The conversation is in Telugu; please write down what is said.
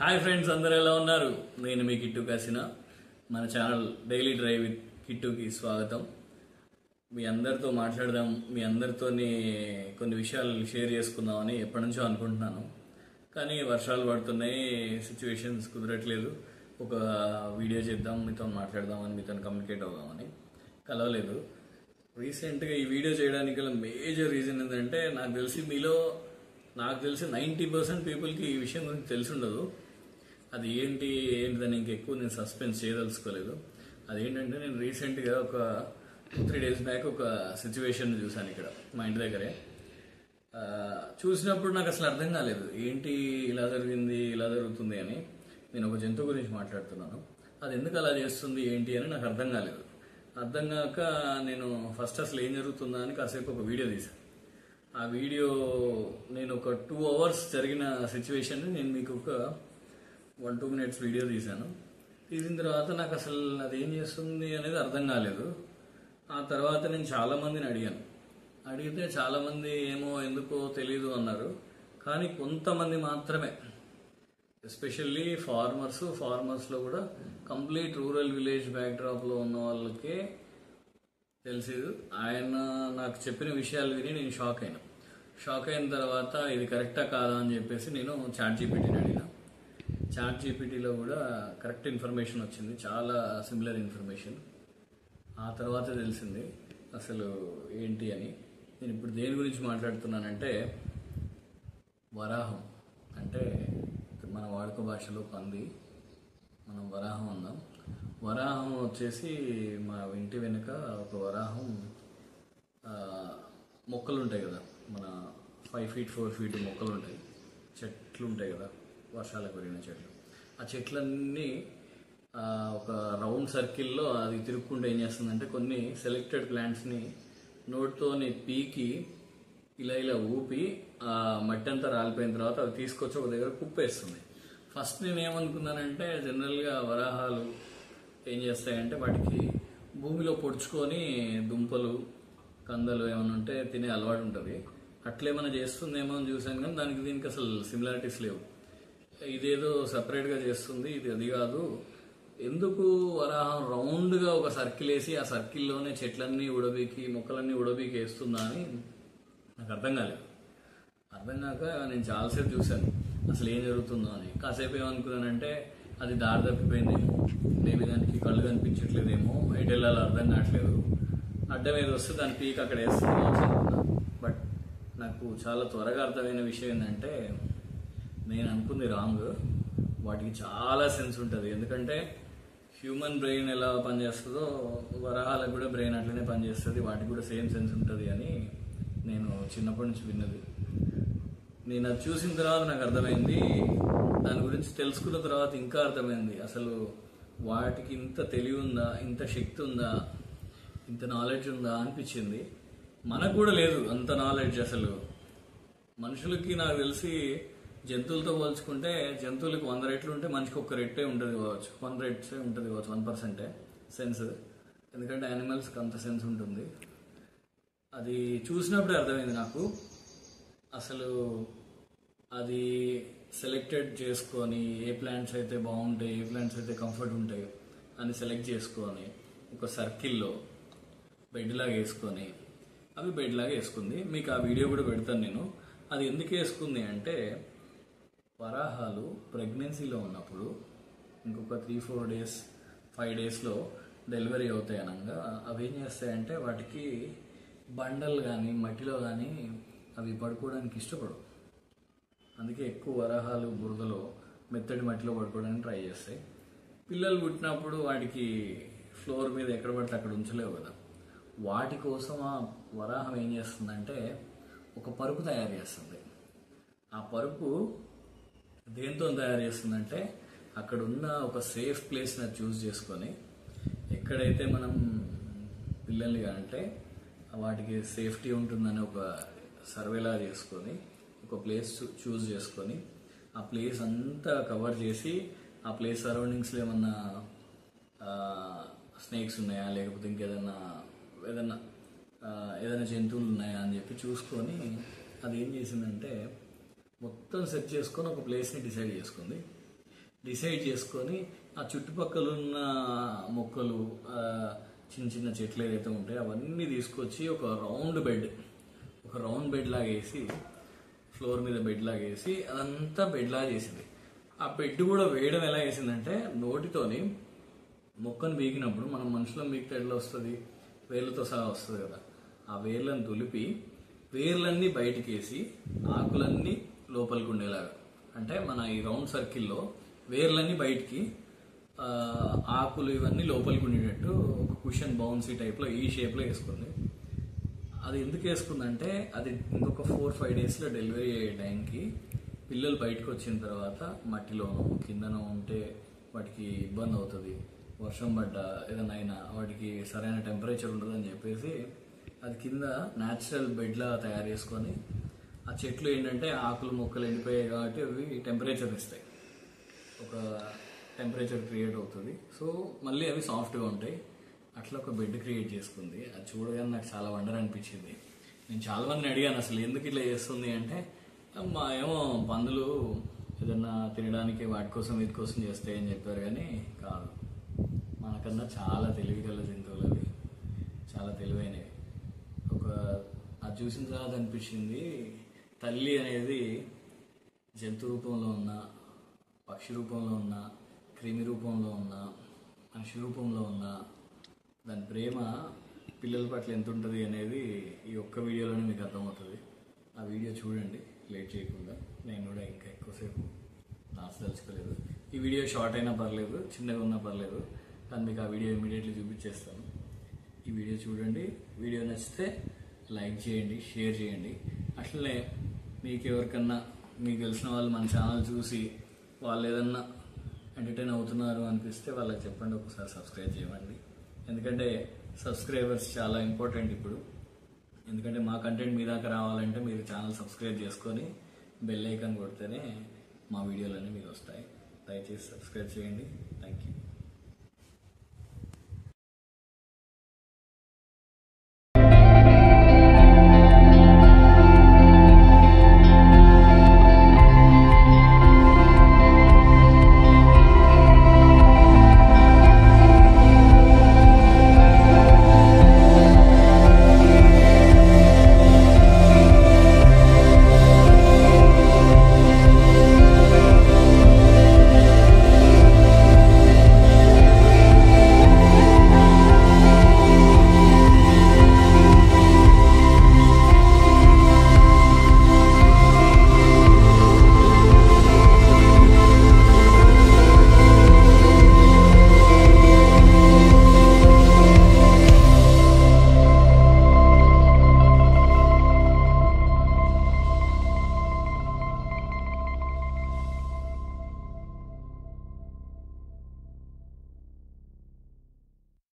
హాయ్ ఫ్రెండ్స్, అందరూ ఎలా ఉన్నారు? నేను మీ కిట్టు కాసిన. మన ఛానల్ డైలీ డ్రైవ్ విత్ కిట్టుకి స్వాగతం. మీ అందరితో మాట్లాడదాం, మీ అందరితోని కొన్ని విషయాలు షేర్ చేసుకుందామని ఎప్పటి నుంచో అనుకుంటున్నాను. కానీ వర్షాలు పడుతున్నాయి, సిచ్యువేషన్స్ కుదరట్లేదు. ఒక వీడియో చేద్దాం, మీతో మాట్లాడదామని, మీతో కమ్యూనికేట్ అవుదామని కలవలేదు. రీసెంట్గా ఈ వీడియో చేయడానికి గల మేజర్ రీజన్ ఏంటంటే, నాకు తెలిసి 90% పీపుల్కి ఈ విషయం గురించి తెలిసి ఉండదు. అది ఏంటిదని ఇంకెక్కువ నేను సస్పెన్స్ చేయదలుచుకోలేదు. అదేంటంటే, నేను రీసెంట్గా ఒక 2-3 days బ్యాక్ ఒక సిచ్యువేషన్ చూశాను ఇక్కడ మా ఇంటి దగ్గరే. చూసినప్పుడు నాకు అసలు అర్థం కాలేదు, ఏంటి ఇలా జరిగింది, ఇలా జరుగుతుంది అని. నేను ఒక జంతువు గురించి మాట్లాడుతున్నాను. అది ఎందుకు అలా చేస్తుంది ఏంటి అని నాకు అర్థం కాలేదు. అర్థం కాక నేను ఫస్ట్ అసలు ఏం జరుగుతుందా అని కాసేపు ఒక వీడియో తీశాను. ఆ వీడియో నేను ఒక 2 hours జరిగిన సిచ్యువేషన్ నేను మీకు ఒక 1-2 minutes వీడియో తీశాను. తీసిన తర్వాత నాకు అసలు అది ఏం చేస్తుంది అనేది అర్థం కాలేదు. ఆ తర్వాత నేను చాలామందిని అడిగితే చాలామంది ఏమో ఎందుకో తెలీదు అన్నారు. కానీ కొంతమంది మాత్రమే, ఎస్పెషల్లీ ఫార్మర్స్లో కూడా కంప్లీట్ రూరల్ విలేజ్ బ్యాక్డ్రాప్లో ఉన్న వాళ్ళకే తెలిసేది. ఆయన నాకు చెప్పిన విషయాలు విని నేను షాక్ అయిన తర్వాత ఇది కరెక్టా కాదా అని చెప్పేసి నేను చాట్‌జీపీటీని అడిగిన. చాట్‌జీపీటీలో కూడా కరెక్ట్ ఇన్ఫర్మేషన్ వచ్చింది, చాలా సిమిలర్ ఇన్ఫర్మేషన్. ఆ తర్వాత తెలిసింది అసలు ఏంటి అని. నేను ఇప్పుడు దేని గురించి మాట్లాడుతున్నానంటే, వరాహం అంటే మన వాడుక భాషలో పంది, మనం వరాహం అన్నాం. వరాహం వచ్చేసి మా ఇంటి వెనుక ఒక వరాహం మొక్కలు ఉంటాయి కదా, మన 5 feet 4 feet మొక్కలు ఉంటాయి, చెట్లు ఉంటాయి కదా, వర్షాలకు పెరిగిన చెట్లు. ఆ చెట్లన్నీ ఒక రౌండ్ సర్కిల్లో అది తిరుక్కుంటూ ఏం చేస్తుందంటే, కొన్ని సెలెక్టెడ్ ప్లాంట్స్ని నోట్తోని పీకి ఇలా ఊపి ఆ మట్టి అంతా రాలిపోయిన తర్వాత అది తీసుకొచ్చి ఒక దగ్గర కుప్పేస్తుంది. ఫస్ట్ నేను ఏమనుకున్నానంటే, జనరల్గా వరాహాలు ఏం చేస్తాయంటే వాటికి భూమిలో పొడుచుకొని దుంపలు కందలు ఏమైనా ఉంటే తినే అలవాటు ఉంటుంది, అట్లేమైనా చేస్తుందేమో అని చూశాను. కానీ దీనికి అసలు సిమిలారిటీస్ లేవు. ఇదేదో సపరేట్గా చేస్తుంది, ఇది అది కాదు. ఎందుకు వరాహం రౌండ్గా ఒక సర్కిల్ వేసి ఆ సర్కిల్లోనే చెట్లన్నీ ఉడబీకి మొక్కలన్నీ ఉడబీకి వేస్తుందా అని నాకు అర్థం కాలేదు. అర్థం కాక నేను చాలాసేపు చూశాను అసలు ఏం జరుగుతుందో అని. కాసేపు ఏమనుకున్నానంటే, అది దారి తప్పిపోయిందేమో, మేబీ దానికి కళ్ళు కనిపించట్లేదేమో, ఎటు వెళ్ళాలో అర్థం కావట్లేదు, అడ్డం ఏది వస్తే దాని పీక్ అక్కడ వేస్తుందేమో అనుకున్నా. బట్ నాకు చాలా త్వరగా అర్థమైన విషయం ఏంటంటే, నేను అనుకుంది రాంగ్. వాటికి చాలా సెన్స్ ఉంటుంది. ఎందుకంటే హ్యూమన్ బ్రెయిన్ ఎలా పనిచేస్తుందో వరాహాలకు కూడా బ్రెయిన్ అట్లనే పనిచేస్తుంది, వాటికి కూడా సేమ్ సెన్స్ ఉంటుంది అని నేను చిన్నప్పటి నుంచి విన్నది. నేను అది చూసిన తర్వాత నాకు అర్థమైంది. దాని గురించి తెలుసుకున్న తర్వాత ఇంకా అర్థమైంది, అసలు వాటికి ఇంత తెలివి ఉందా, ఇంత శక్తి ఉందా, ఇంత నాలెడ్జ్ ఉందా అనిపించింది. మనకు కూడా లేదు అంత నాలెడ్జ్. అసలు మనుషులకి నాకు తెలిసి జంతువులతో పోల్చుకుంటే జంతువులకు 100 రెట్లు ఉంటే మనిషికి 1 రెట్టే ఉంటుంది కావచ్చు, 100 రెట్సే ఉంటుంది కావచ్చు, 1% సెన్స్. ఎందుకంటే యానిమల్స్కి అంత సెన్స్ ఉంటుంది. అది చూసినప్పుడే అర్థమైంది నాకు. అసలు అది సెలెక్టెడ్ చేసుకొని ఏ ప్లాంట్స్ అయితే బాగుంటాయి, ఏ ప్లాంట్స్ అయితే కంఫర్ట్ ఉంటాయి అని సెలెక్ట్ చేసుకొని ఒక సర్కిల్లో బెడ్ లాగా వేసుకుంది. మీకు ఆ వీడియో కూడా పెడతాను నేను. అది ఎందుకు వేసుకుంది అంటే, వరాహాలు ప్రెగ్నెన్సీలో ఉన్నప్పుడు ఇంకొక 3-4 days 5 daysలో డెలివరీ అవుతాయి అనగా అవి ఏం చేస్తాయంటే, వాటికి బండలు కానీ మట్టిలో కానీ అవి పడుకోవడానికి ఇష్టపడవు. అందుకే ఎక్కువ వరాహాలు బురదలో మెత్తడి మట్టిలో పడుకోవడానికి ట్రై చేస్తాయి. పిల్లలు పుట్టినప్పుడు వాటికి ఫ్లోర్ మీద ఎక్కడ పడితే అక్కడ ఉంచలేవు కదా. వాటి కోసం ఆ వరాహం ఏం చేస్తుందంటే, ఒక పరుపు తయారు చేస్తుంది. ఆ పరుపు దేంతో తయారు చేస్తుందంటే, అక్కడ ఉన్న ఒక సేఫ్ ప్లేస్ని చూస్ చేసుకొని, ఎక్కడైతే మనం పిల్లల్ని అంటే వాటికి సేఫ్టీ ఉంటుందని ఒక సర్వేలా చేసుకొని ఒక ప్లేస్ చూస్ చేసుకొని ఆ ప్లేస్ అంతా కవర్ చేసి, ఆ ప్లేస్ సరౌండింగ్స్లో ఏమన్నా స్నేక్స్ ఉన్నాయా, లేకపోతే ఏదైనా జంతువులు ఉన్నాయా అని చెప్పి చూసుకొని అది ఏం చేసిందంటే, మొత్తం సెట్ చేసుకొని ఒక ప్లేస్ని డిసైడ్ చేసుకుంది. డిసైడ్ చేసుకొని ఆ చుట్టుపక్కల ఉన్న మొక్కలు చిన్న చిన్న చెట్లు ఏదైతే ఉంటాయో అవన్నీ తీసుకొచ్చి ఒక రౌండ్ బెడ్ లాగా వేసి, ఫ్లోర్ మీద బెడ్ లాగా వేసి అదంతా బెడ్ లాగా చేసింది. ఆ బెడ్ కూడా వేయడం ఎలా వేసిందంటే, నోటితోని మొక్కను బీకినప్పుడు మనం మనుషులం బీకితే ఎట్లా వస్తుంది, వేర్లతో సహా వస్తుంది కదా, ఆ వేర్లను తులిపి వేర్లన్నీ బయటికి వేసి ఆకులన్నీ లోపలికి ఉండేలాగా, అంటే మన ఈ రౌండ్ సర్కిల్లో వేర్లన్నీ బయటికి, ఆకులు ఇవన్నీ లోపలికి ఉండేటట్టు ఒక కుషన్ బౌన్సీ టైప్లో ఈ షేప్లో వేసుకుంది. అది ఎందుకు వేసుకుందంటే, అది ఇంకొక 4-5 డేస్లో డెలివరీ అయ్యే టైంకి పిల్లలు బయటకు వచ్చిన తర్వాత మట్టిలోనో కిందనో ఉంటే వాటికి ఇబ్బంది అవుతుంది, వర్షం పడ్డా ఏదైనా అయినా వాటికి సరైన టెంపరేచర్ ఉండదని చెప్పేసి అది కింద న్యాచురల్ బెడ్లా తయారు చేసుకొని, ఆ చెట్లు ఏంటంటే ఆకులు మొక్కలు ఎండిపోయాయి కాబట్టి అవి టెంపరేచర్ ఇస్తాయి, ఒక టెంపరేచర్ క్రియేట్ అవుతుంది. సో మళ్ళీ అవి సాఫ్ట్గా ఉంటాయి. అట్లా ఒక బెడ్ క్రియేట్ చేసుకుంది. అది చూడగానే నాకు చాలా వండర్ అనిపించింది. నేను చాలా మందిని అడిగాను అసలు ఎందుకు ఇట్లా చేస్తుంది అంటే, మా ఏమో పందులు ఏదన్నా తినడానికి వాటి కోసం వీటి కోసం చేస్తాయని చెప్పారు, కానీ కాదు, మనకన్నా చాలా తెలివిగల జంతువులు అవి, చాలా తెలివైనవి. అది చూసిన తర్వాత అనిపించింది, తల్లి అనేది జంతు రూపంలో ఉన్న, పక్షి రూపంలో ఉన్న, క్రిమి రూపంలో ఉన్న, మనిషి రూపంలో ఉన్న దాని ప్రేమ పిల్లల పట్ల ఎంత ఉంటుంది అనేది ఈ ఒక్క వీడియోలోనే మీకు అర్థమవుతుంది. ఆ వీడియో చూడండి లేట్ చేయకుండా. నేను కూడా ఇంకా ఎక్కువసేపు దాచదలుచుకోలేదు. ఈ వీడియో షార్ట్ అయినా పర్లేదు, చిన్నగా ఉన్నా పర్లేదు, కానీ మీకు ఆ వీడియో ఇమీడియట్లీ చూపించేస్తాను. ఈ వీడియో చూడండి. వీడియో నచ్చితే లైక్ చేయండి, షేర్ చేయండి. అట్లనే మీకు ఎవరికన్నా మీకు తెలిసిన వాళ్ళు మన ఛానల్ చూసి వాళ్ళు ఏదన్నా ఎంటర్టైన్ అవుతున్నారు అనిపిస్తే వాళ్ళకి చెప్పండి, ఒకసారి సబ్స్క్రైబ్ చేయండి. ఎందుకంటే సబ్స్క్రైబర్స్ చాలా ఇంపార్టెంట్ ఇప్పుడు. ఎందుకంటే మా కంటెంట్ మీ దాకా రావాలంటే మీరు ఛానల్ సబ్స్క్రైబ్ చేసుకొని బెల్ ఐకాన్ కొడితేనే మా వీడియోలన్నీ మీకు వస్తాయి. దయచేసి సబ్స్క్రైబ్ చేయండి. Thank you.